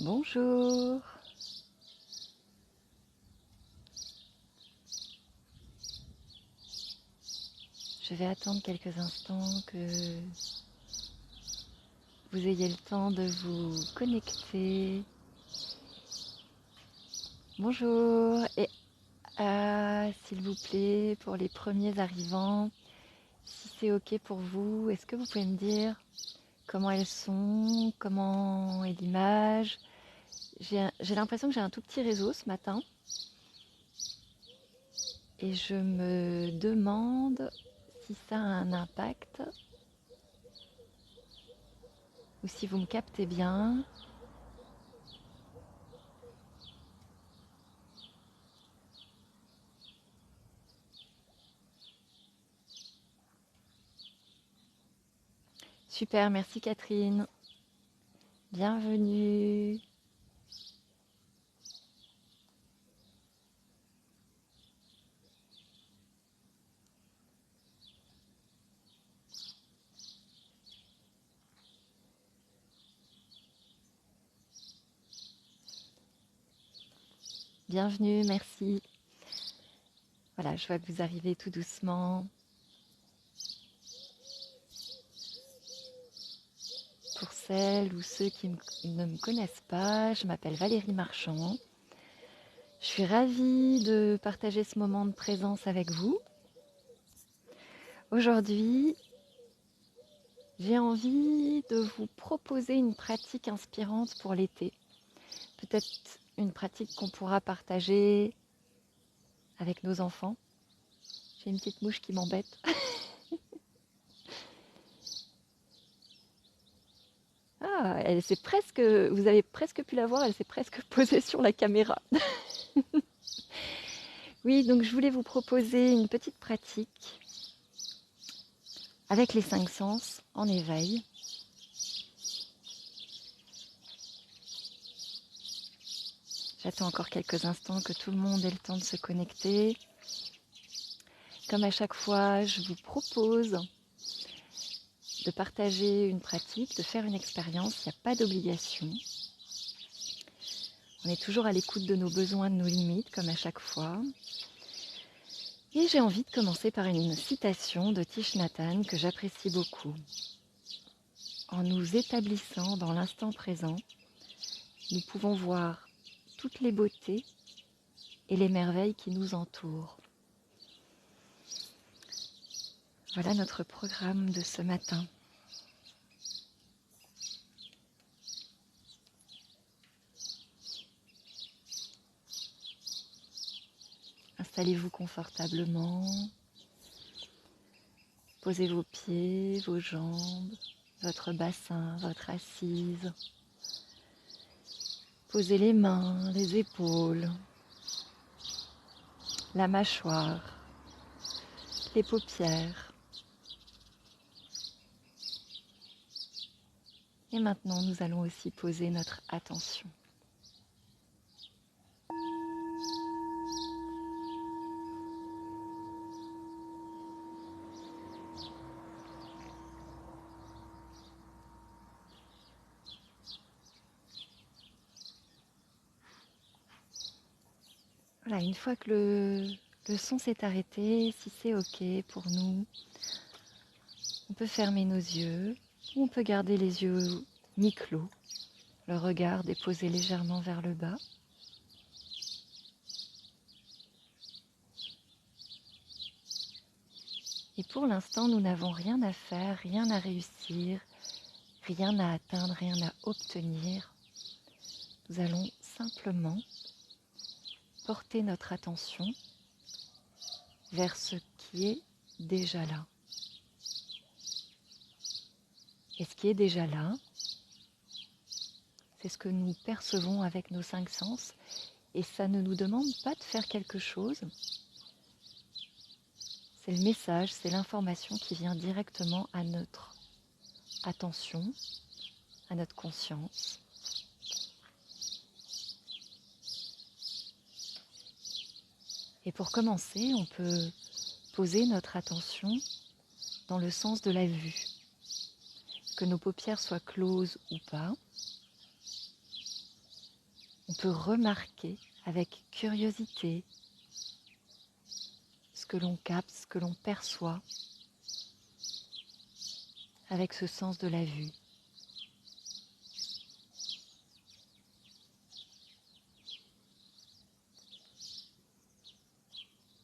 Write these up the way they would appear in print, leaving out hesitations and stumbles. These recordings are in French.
Bonjour. Je vais attendre quelques instants que vous ayez le temps de vous connecter. Bonjour. Et s'il vous plaît, pour les premiers arrivants, si c'est OK pour vous, est-ce que vous pouvez me dire comment elles sont, comment est l'image? J'ai l'impression que j'ai un tout petit réseau ce matin et je me demande si ça a un impact ou si vous me captez bien. Super, merci Catherine. Bienvenue. Bienvenue, merci. Voilà, je vois que vous arrivez tout doucement. Pour celles ou ceux qui ne me connaissent pas, je m'appelle Valérie Marchand. Je suis ravie de partager ce moment de présence avec vous. Aujourd'hui, j'ai envie de vous proposer une pratique inspirante pour l'été. Peut-être une pratique qu'on pourra partager avec nos enfants. J'ai une petite mouche qui m'embête. Ah, elle s'est presque, vous avez presque pu la voir, elle s'est presque posée sur la caméra. Oui, donc je voulais vous proposer une petite pratique avec les 5 sens en éveil. J'attends encore quelques instants que tout le monde ait le temps de se connecter. Comme à chaque fois, je vous propose de partager une pratique, de faire une expérience. Il n'y a pas d'obligation. On est toujours à l'écoute de nos besoins, de nos limites, comme à chaque fois. Et j'ai envie de commencer par une citation de Thich Nhat Hanh que j'apprécie beaucoup. En nous établissant dans l'instant présent, nous pouvons voir toutes les beautés et les merveilles qui nous entourent. Voilà notre programme de ce matin. Installez-vous confortablement. Posez vos pieds, vos jambes, votre bassin, votre assise. Posez les mains, les épaules, la mâchoire, les paupières. Et maintenant, nous allons aussi poser notre attention. Voilà, une fois que le son s'est arrêté, si c'est OK pour nous, on peut fermer nos yeux ou on peut garder les yeux mi-clos, le regard déposé légèrement vers le bas. Et pour l'instant, nous n'avons rien à faire, rien à réussir, rien à atteindre, rien à obtenir. Nous allons simplement porter notre attention vers ce qui est déjà là. Et ce qui est déjà là, c'est ce que nous percevons avec nos 5 sens. Et ça ne nous demande pas de faire quelque chose. C'est le message, c'est l'information qui vient directement à notre attention, à notre conscience. Et pour commencer, on peut poser notre attention dans le sens de la vue. Que nos paupières soient closes ou pas. On peut remarquer avec curiosité ce que l'on capte, ce que l'on perçoit avec ce sens de la vue.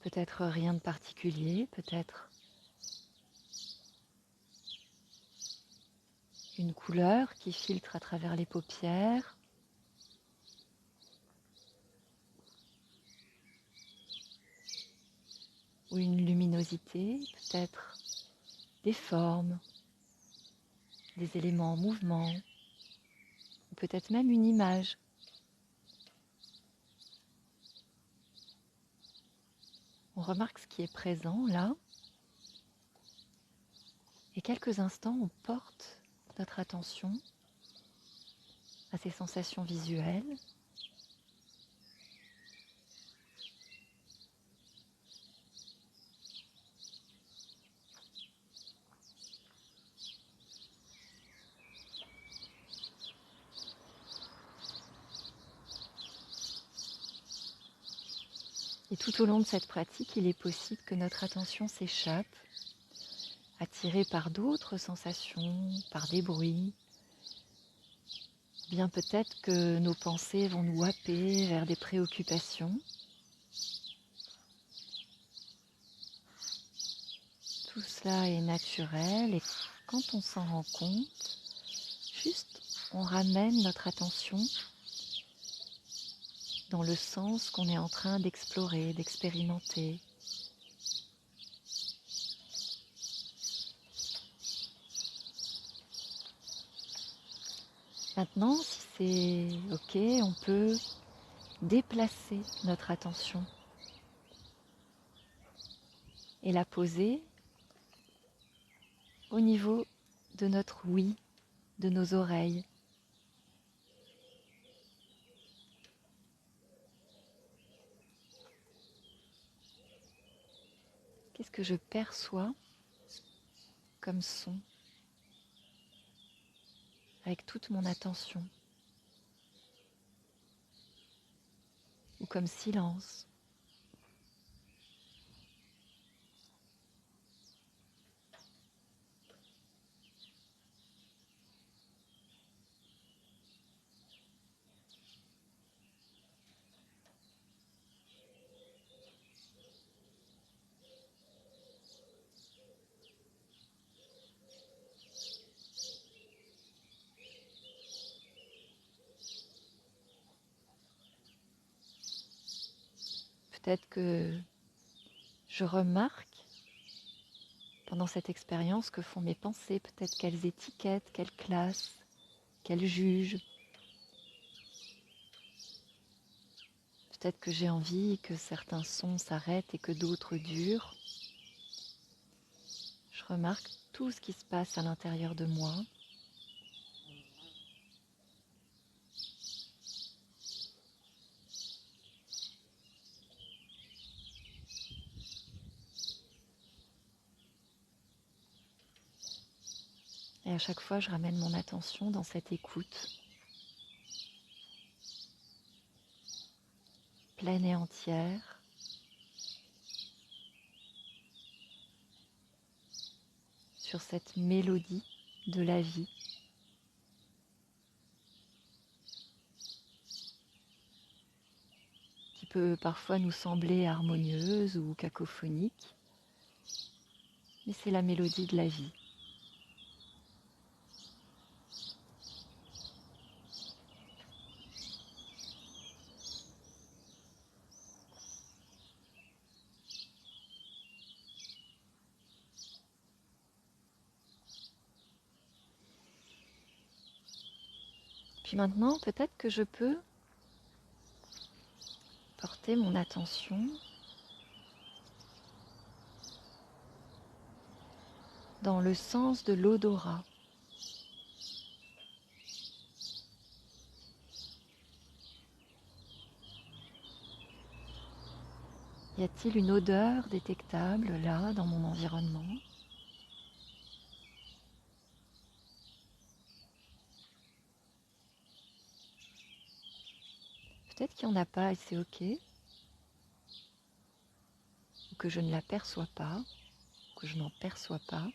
Peut-être rien de particulier, peut-être une couleur qui filtre à travers les paupières, ou une luminosité, peut-être des formes, des éléments en mouvement, ou peut-être même une image. On remarque ce qui est présent là, et quelques instants on porte notre attention à ces sensations visuelles. Et tout au long de cette pratique, il est possible que notre attention s'échappe, attirée par d'autres sensations, par des bruits. Bien peut-être que nos pensées vont nous happer vers des préoccupations. Tout cela est naturel et quand on s'en rend compte, juste on ramène notre attention dans le sens qu'on est en train d'explorer, d'expérimenter. Maintenant, si c'est OK, on peut déplacer notre attention et la poser au niveau de notre ouïe, de nos oreilles. Qu'est-ce que je perçois comme son avec toute mon attention ou comme silence? Peut-être que je remarque pendant cette expérience que font mes pensées, peut-être qu'elles étiquettent, qu'elles classent, qu'elles jugent. Peut-être que j'ai envie que certains sons s'arrêtent et que d'autres durent. Je remarque tout ce qui se passe à l'intérieur de moi. Et à chaque fois, je ramène mon attention dans cette écoute pleine et entière. Sur cette mélodie de la vie. Qui peut parfois nous sembler harmonieuse ou cacophonique, mais c'est la mélodie de la vie. Puis maintenant, peut-être que je peux porter mon attention dans le sens de l'odorat. Y a-t-il une odeur détectable là, dans mon environnement ? Peut-être qu'il n'y en a pas et c'est ok, ou que je ne la perçois pas, ou que je n'en perçois pas.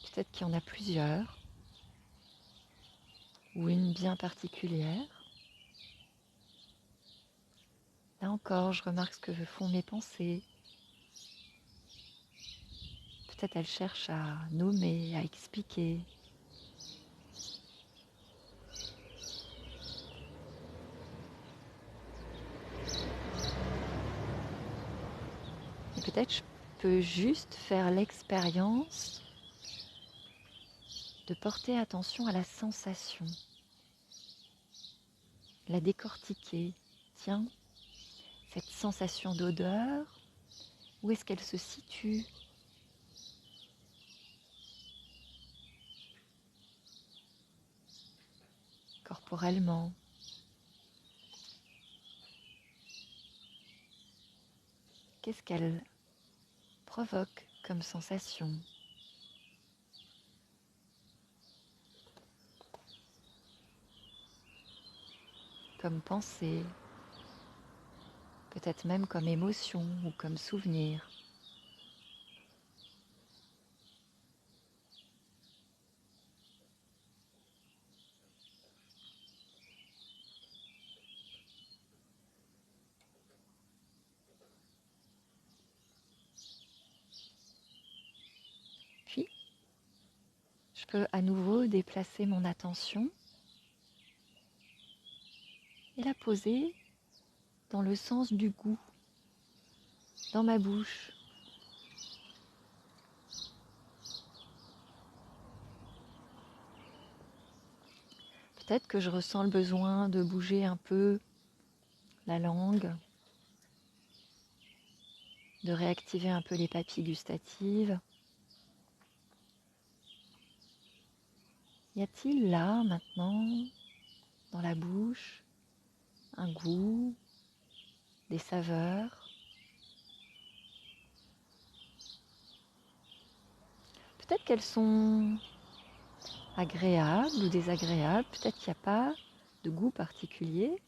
Peut-être qu'il y en a plusieurs, ou une bien particulière. Là encore, je remarque ce que font mes pensées. Peut-être elles cherchent à nommer, à expliquer. Et peut-être je peux juste faire l'expérience de porter attention à la sensation, la décortiquer. Tiens, cette sensation d'odeur, où est-ce qu'elle se situe ? Corporellement. Qu'est-ce qu'elle provoque comme sensation ? Comme pensée, peut-être même comme émotion ou comme souvenir. Puis, je peux à nouveau déplacer mon attention et la poser dans le sens du goût, dans ma bouche. Peut-être que je ressens le besoin de bouger un peu la langue, de réactiver un peu les papilles gustatives. Y a-t-il là, maintenant, dans la bouche, un goût, des saveurs ? Peut-être qu'elles sont agréables ou désagréables, peut-être qu'il n'y a pas de goût particulier.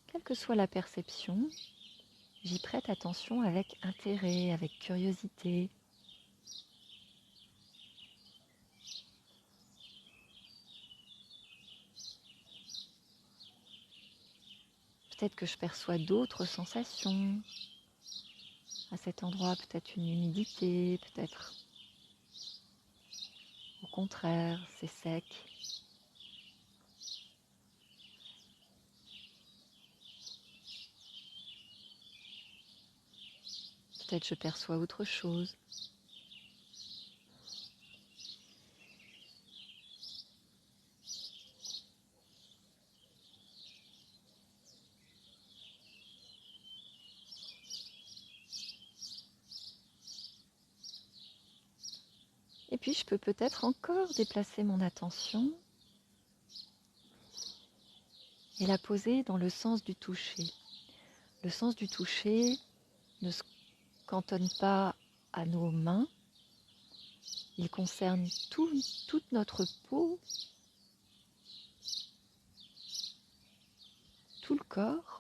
Quelle que soit la perception, j'y prête attention avec intérêt, avec curiosité. Peut-être que je perçois d'autres sensations à cet endroit, peut-être une humidité, peut-être au contraire, c'est sec. Peut-être je perçois autre chose. Et puis je peux peut-être encore déplacer mon attention et la poser dans le sens du toucher. Le sens du toucher ne se cantonne pas à nos mains, il concerne toute notre peau, tout le corps.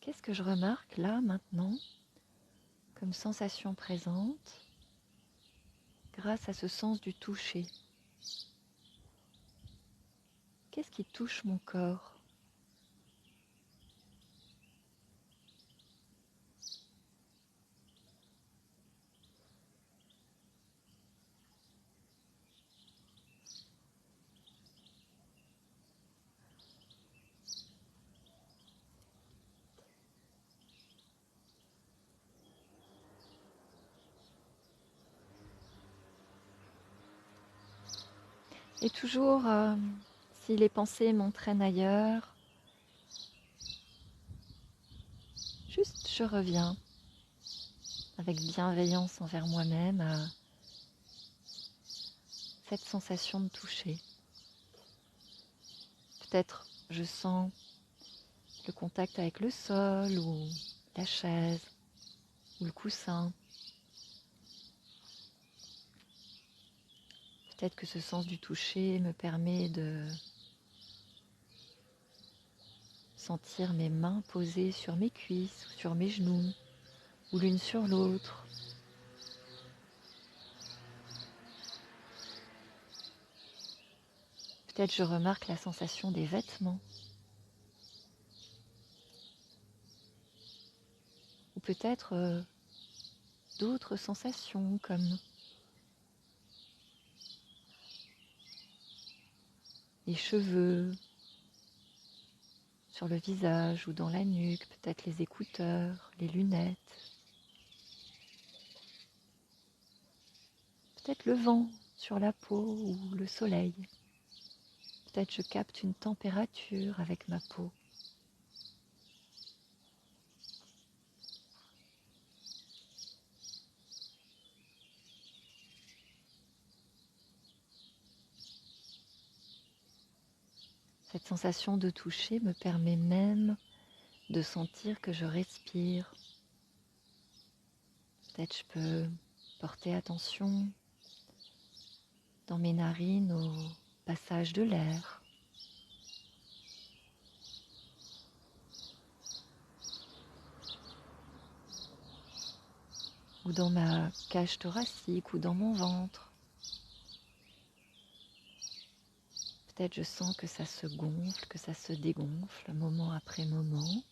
Qu'est-ce que je remarque là, maintenant, comme sensation présente, grâce à ce sens du toucher ? Qu'est-ce qui touche mon corps ? Et toujours, si les pensées m'entraînent ailleurs, juste je reviens avec bienveillance envers moi-même à cette sensation de toucher. Peut-être je sens le contact avec le sol ou la chaise ou le coussin. Peut-être que ce sens du toucher me permet de sentir mes mains posées sur mes cuisses ou sur mes genoux ou l'une sur l'autre. Peut-être je remarque la sensation des vêtements. Ou peut-être d'autres sensations comme les cheveux sur le visage ou dans la nuque, peut-être les écouteurs, les lunettes, peut-être le vent sur la peau ou le soleil. Peut-être je capte une température avec ma peau. Cette sensation de toucher me permet même de sentir que je respire. Peut-être je peux porter attention dans mes narines au passage de l'air. Ou dans ma cage thoracique ou dans mon ventre. Peut-être je sens que ça se gonfle, que ça se dégonfle moment après moment.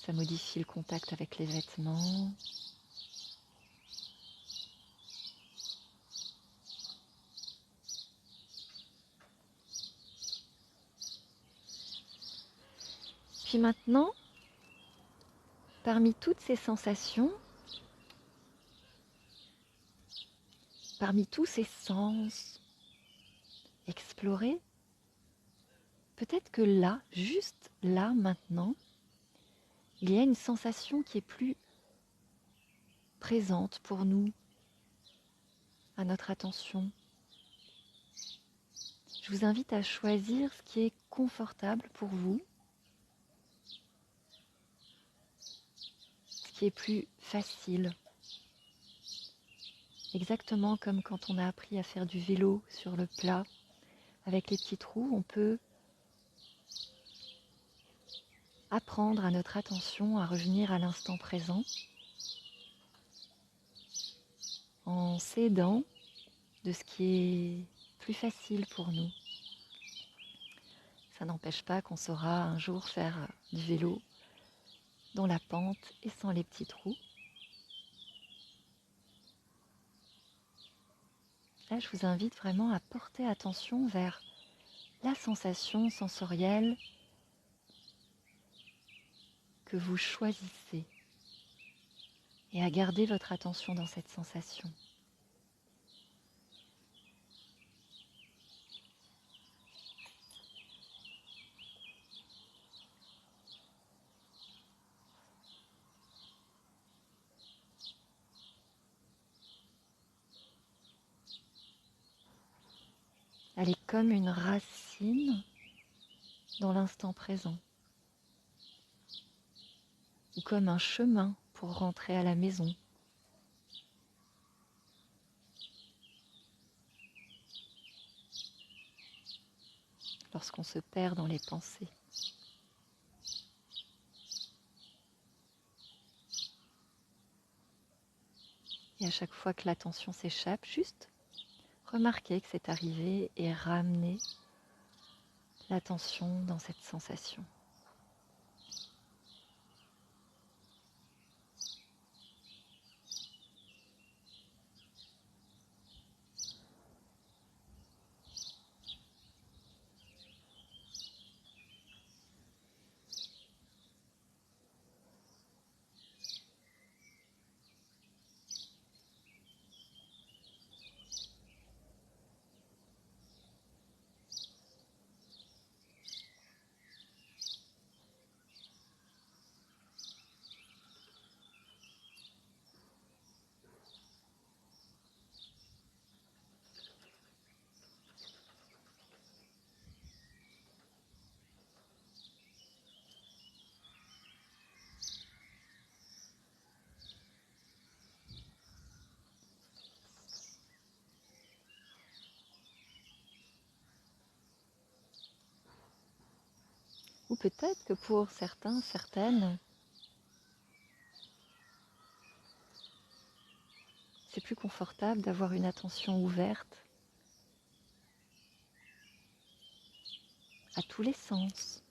Ça modifie le contact avec les vêtements. Puis maintenant, parmi toutes ces sensations, parmi tous ces sens explorés, peut-être que là, juste là, maintenant, il y a une sensation qui est plus présente pour nous, à notre attention. Je vous invite à choisir ce qui est confortable pour vous, ce qui est plus facile. Exactement comme quand on a appris à faire du vélo sur le plat, avec les petits trous, on peut apprendre à notre attention à revenir à l'instant présent en s'aidant de ce qui est plus facile pour nous. Ça n'empêche pas qu'on saura un jour faire du vélo dans la pente et sans les petits trous. Là, je vous invite vraiment à porter attention vers la sensation sensorielle que vous choisissez et à garder votre attention dans cette sensation. Elle est comme une racine dans l'instant présent, ou comme un chemin pour rentrer à la maison. Lorsqu'on se perd dans les pensées. Et à chaque fois que l'attention s'échappe, juste remarquez que c'est arrivé et ramenez l'attention dans cette sensation. Ou peut-être que pour certains, certaines, c'est plus confortable d'avoir une attention ouverte à tous les sens.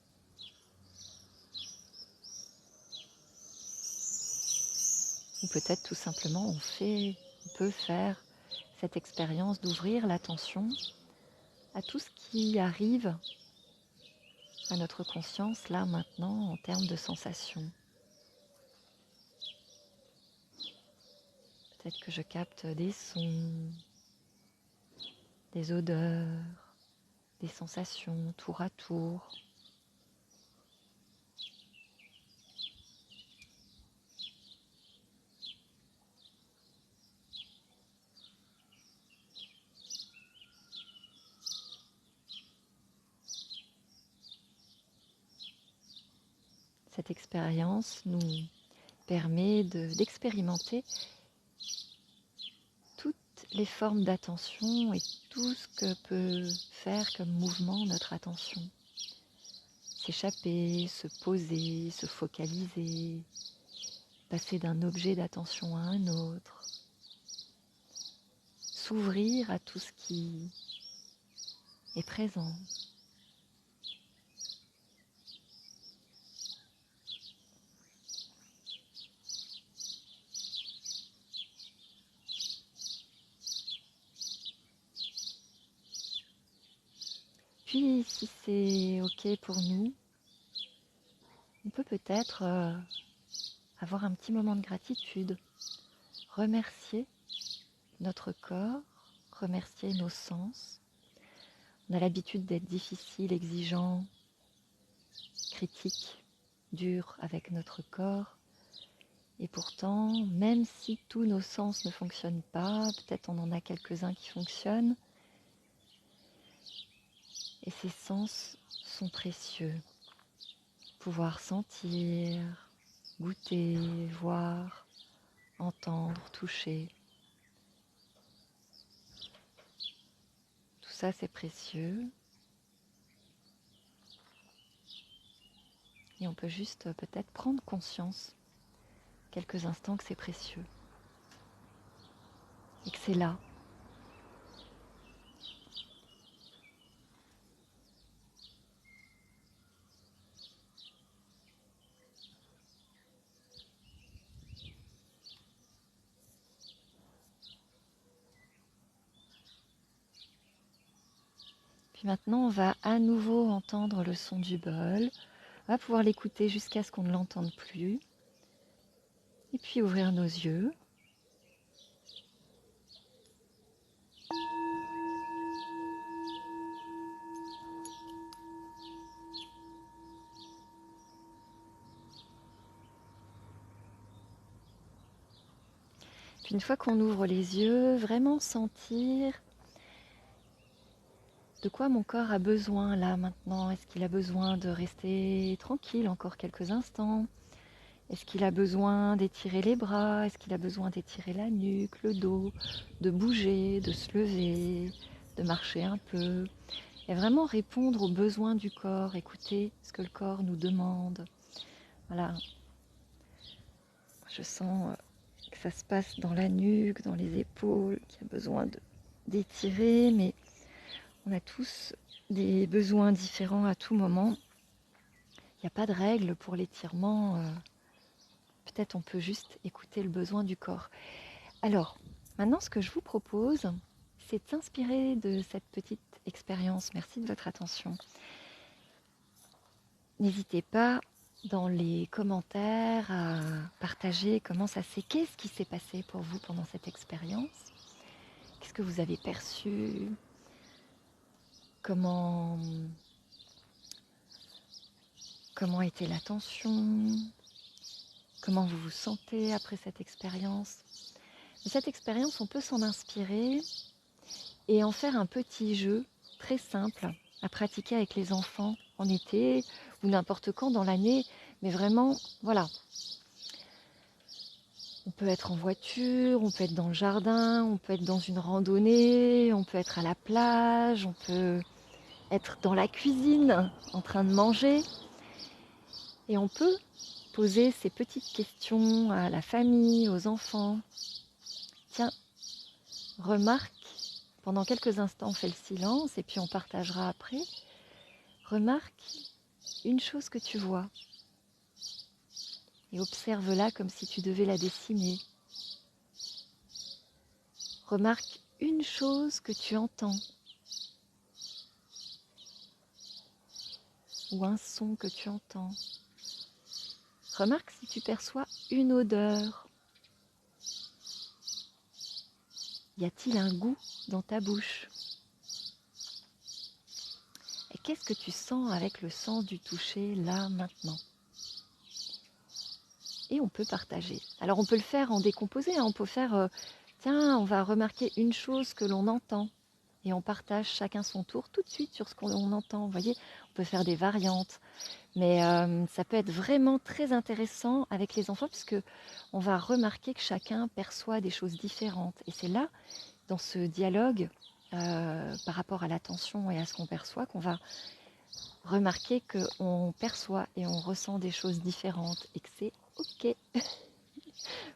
Ou peut-être tout simplement on peut faire cette expérience d'ouvrir l'attention à tout ce qui arrive à notre conscience là maintenant en termes de sensations. Peut-être que je capte des sons, des odeurs, des sensations tour à tour. Cette expérience nous permet d'expérimenter toutes les formes d'attention et tout ce que peut faire comme mouvement notre attention. S'échapper, se poser, se focaliser, passer d'un objet d'attention à un autre, s'ouvrir à tout ce qui est présent. Puis, si c'est OK pour nous, on peut peut-être avoir un petit moment de gratitude, remercier notre corps, remercier nos sens. On a l'habitude d'être difficile, exigeant, critique, dur avec notre corps. Et pourtant, même si tous nos sens ne fonctionnent pas, peut-être on en a quelques-uns qui fonctionnent, et ces sens sont précieux. Pouvoir sentir, goûter, voir, entendre, toucher. Tout ça, c'est précieux. Et on peut juste peut-être prendre conscience quelques instants que c'est précieux. Et que c'est là. Puis maintenant, on va à nouveau entendre le son du bol. On va pouvoir l'écouter jusqu'à ce qu'on ne l'entende plus. Et puis ouvrir nos yeux. Puis une fois qu'on ouvre les yeux, vraiment sentir de quoi mon corps a besoin là maintenant. Est-ce qu'il a besoin de rester tranquille encore quelques instants? Est-ce qu'il a besoin d'étirer les bras? Est-ce qu'il a besoin d'étirer la nuque, le dos, de bouger, de se lever, de marcher un peu? Et vraiment répondre aux besoins du corps, écouter ce que le corps nous demande. Voilà. Je sens que ça se passe dans la nuque, dans les épaules, qu'il y a besoin d'étirer, mais on a tous des besoins différents à tout moment. Il n'y a pas de règle pour l'étirement. Peut-être on peut juste écouter le besoin du corps. Alors, maintenant, ce que je vous propose, c'est de s'inspirer de cette petite expérience. Merci de votre attention. N'hésitez pas dans les commentaires à partager comment ça s'est, qu'est-ce qui s'est passé pour vous pendant cette expérience. Qu'est-ce que vous avez perçu? Comment était l'attention? Comment vous vous sentez après cette expérience? De cette expérience, on peut s'en inspirer et en faire un petit jeu très simple à pratiquer avec les enfants en été ou n'importe quand dans l'année. Mais vraiment, voilà. On peut être en voiture, on peut être dans le jardin, on peut être dans une randonnée, on peut être à la plage, on peut être dans la cuisine en train de manger. Et on peut poser ces petites questions à la famille, aux enfants. Tiens, remarque, pendant quelques instants on fait le silence et puis on partagera après. Remarque une chose que tu vois et observe-la comme si tu devais la dessiner. Remarque une chose que tu entends ou un son que tu entends. Remarque si tu perçois une odeur. Y a-t-il un goût dans ta bouche? Et qu'est-ce que tu sens avec le sens du toucher là, maintenant? Et on peut partager. Alors on peut le faire en décomposé, hein. On peut faire, tiens, on va remarquer une chose que l'on entend. Et on partage chacun son tour tout de suite sur ce qu'on entend. Vous voyez, on peut faire des variantes. Mais ça peut être vraiment très intéressant avec les enfants puisque on va remarquer que chacun perçoit des choses différentes. Et c'est là, dans ce dialogue, par rapport à l'attention et à ce qu'on perçoit, qu'on va remarquer qu'on perçoit et on ressent des choses différentes et que c'est OK.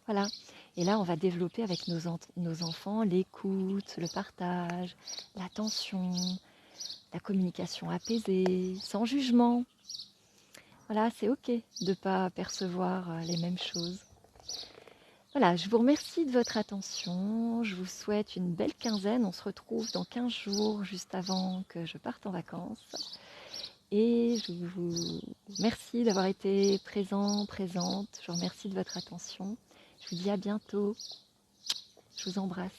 Voilà. Et là, on va développer avec nos enfants l'écoute, le partage, l'attention, la communication apaisée, sans jugement. Voilà, c'est OK de ne pas percevoir les mêmes choses. Voilà, je vous remercie de votre attention. Je vous souhaite une belle quinzaine. On se retrouve dans 15 jours, juste avant que je parte en vacances. Et je vous remercie d'avoir été présent, présente. Je vous remercie de votre attention. Je vous dis à bientôt. Je vous embrasse.